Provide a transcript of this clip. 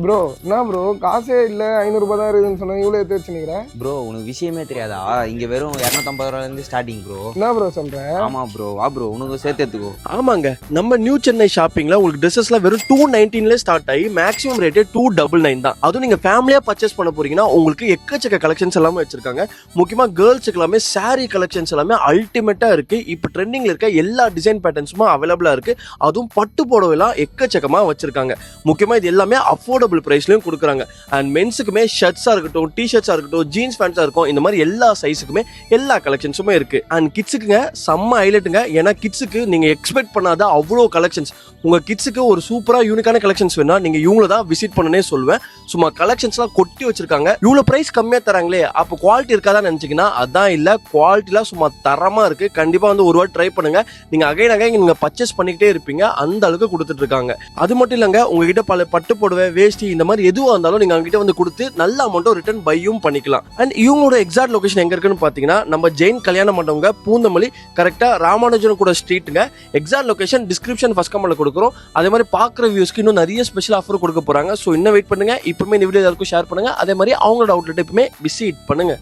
Bro என்ன bro காசே இல்லை 500 ரூபாய் தான் இருக்குதுன்னு சொன்னா இவ்வளோ எடுத்து வச்சுக்கிறேன். ப்ரோ உனக்கு விஷயமே தெரியாதா? இங்க வெறும் 250 ரூபாயிலேருந்து ஸ்டார்டிங் ப்ரோ. என்ன ப்ரோ சொல்கிறேன்? ஆமா ப்ரோ, வா ப்ரோ உனக்கு சேர்த்து எடுத்துக்கோ. ஆமாங்க, நம்ம நியூ சென்னை ஷாப்பிங்ல உங்களுக்கு ட்ரெஸ்ஸஸ்லாம் வெறும் 219ல ஸ்டார்ட் ஆகி மேக்ஸிமம் ரேட்டே 299 தான். அதுவும் நீங்க ஃபேமிலியா பர்ச்சேஸ் பண்ண போறீங்கன்னா உங்களுக்கு எக்கச்சக்க கலெக்ஷன்ஸ் எல்லாமே வச்சிருக்காங்க. முக்கியமா கேர்ள்ஸுக்கு எல்லாமே சாரி கலெக்ஷன்ஸ் எல்லாமே அல்டிமேட்டா இருக்கு. இப்போ ட்ரெண்டிங்ல இருக்க எல்லா டிசைன் பேட்டர்ன்ஸும் அவைலபிளா இருக்கு. அதுவும் பட்டு புடவைலாம் எக்கச்சக்கமா வச்சிருக்காங்க. முக்கியமா இது எல்லாமே அஃபோர்டபுள் பிரைஸ்லயும் கொடுக்குறாங்க. அண்ட் மென்ஸுக்குமே ஷர்ட்ஸா இருக்கட்டும், டிஷர்ட்ஸா இருக்கட்டும், ஜீன்ஸ் பேண்ட்ஸா இருக்கும், இந்த மாதிரி எல்லா சைஸுக்குமே எல்லா கலெக்ஷன்ஸுமே இருக்கு. அண்ட் கிட்ஸுக்குங்க செம்ம ஹைலைட்டுங்க. ஏன்னா கிட்ஸுக்கு நீங்க எக்ஸ்பெக்ட் பண்ணாத அவ்வளோ கலெக்ஷன்ஸ். உங்க கிட்ஸுக்கு ஒரு சூப்பரா யூனிக்கான கலெக்ஷன்ஸ் வேணா நீங்க இவங்கள தான் விசிட் பண்ணனே சொல்லுவேன். சும்மா கலெக்ஷன்ஸ்லாம் கொட்டி வச்சிருக்காங்க. இவ்வளோ பிரைஸ் கம்மியா தராங்களே, அப்போ குவாலிட்டி இருக்காதான் நினைச்சீங்கன்னா அதான் இல்ல. குவாலிட்டிலாம் சும்மா தரமா இருக்கு. கண்டிப்பா வந்து ஒரு வாட்டி ட்ரை பண்ணுங்க. நீங்க அகைன் நீங்க பர்ச்சேஸ் பண்ணிக்கிட்டே இருப்பீங்க. அந்த அளவுக்கு கொடுத்துட்டு இருக்காங்க. அது மட்டும் இல்லங்க, உங்ககிட்ட பல பட்டு புடவை, வேஷ்டி இந்த மாதிரி எதுவா இருந்தாலும் நீங்க அங்கிட்ட வந்து கொடுத்து நல்ல அமௌண்ட்டும் ரிட்டர்ன் பையும் பண்ணிக்கலாம். அண்ட் இவங்களோட எக்ஸாக்ட் லொகேஷன் எங்க இருக்குன்னு பாத்தீங்கன்னா நம்ம ஜெயின் கல்யாண மண்டபங்க, பூந்தமல்லி, கரெக்டா ராமானுஜன் கூட ஸ்ட்ரீட்டுங்க. எக்ஸாக்ட் லொகேஷன் டிஸ்கிரிப்ஷன் ஃபர்ஸ்ட் கமெண்ட்ல கொடுக்குறோம். அதே மாதிரி பாக்குற வியூஸ்க்கு இன்னும் நிறைய ஸ்பெஷல் ஆஃபர் கொடுக்க போறாங்க. ஸோ இன்னும் வெயிட் பண்ணுங்க. இப்பவுமே இந்த வீடியோ எல்லாருக்கும் ஷேர் பண்ணுங்க. அதே மாதிரி அவங்களோட அவுட்லெட் இப்பவுமே விசிட் பண்ணுங்க.